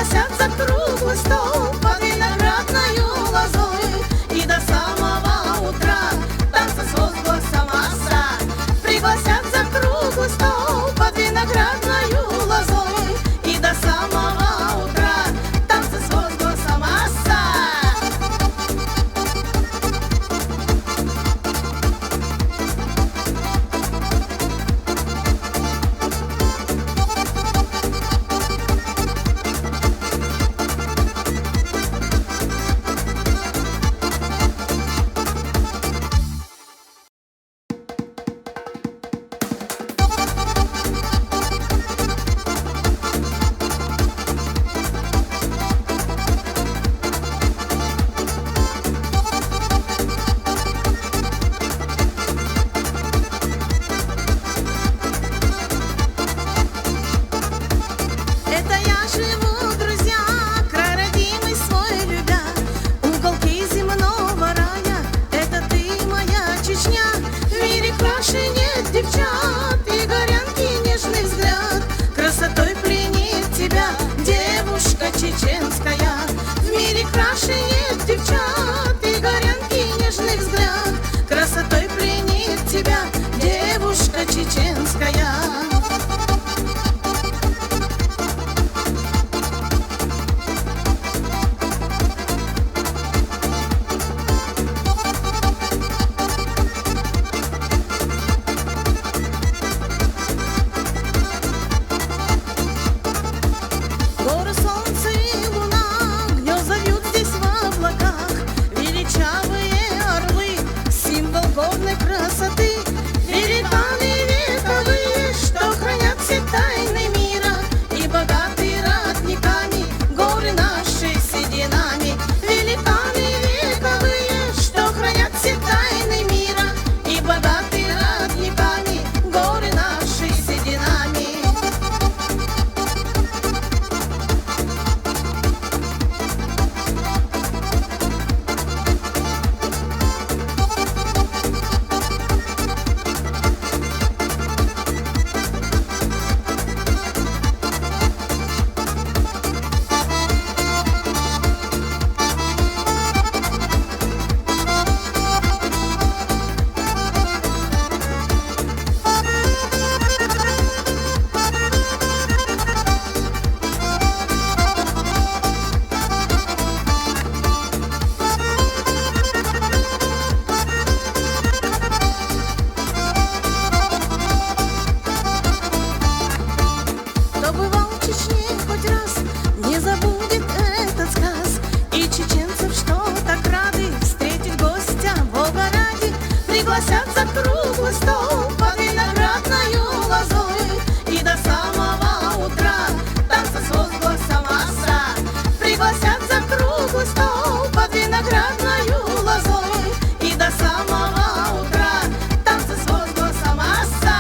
пригласят за круглый стол под виноградною лозой, и до самого утра танцы с возгласом оса. Пригласят за круглый стол под виноградною лозой, и до самого утра танцы с возгласом оса. Это я живу, друзья, край родимый свой любя, уголки земного рая, это ты, моя Чечня. В мире краше нет девчат, и горянки нежный взгляд красотой пленит тебя, девушка чеченская. В мире краше нет девчат, и горянки нежный взгляд красотой пленит тебя, девушка чеченская. Горы, солнце и луна, гнезда вьют здесь в облаках, величавые орлы, символ горной красоты, великаны вековые, что хранят все тайны мира, и богаты родниками горы наши сединами. Великаны вековые, что хранят все тайны мира, и богаты родниками горы наши сединами. Кто бывал в Чечне хоть раз, не забудет этот сказ. И чеченцев, что так рады встретить гостя Бога ради, пригласят за круглый стол под виноградною лозой, и до самого утра танцы с возгласом оса. Пригласят за круглый стол под виноградною лозой, и до самого утра танцы с возгласом оса.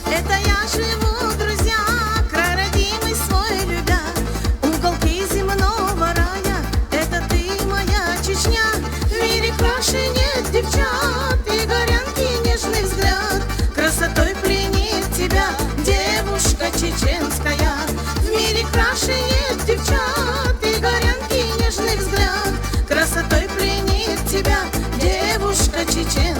Это я живу, друзья, край родимый свой любя, уголки земного рая, это ты, моя Чечня. В мире краше нет девчат, и горянки нежный взгляд красотой пленит тебя, девушка чеченская. В мире краше нет девчат, и горянки нежный взгляд красотой пленит тебя, девушка чеченская.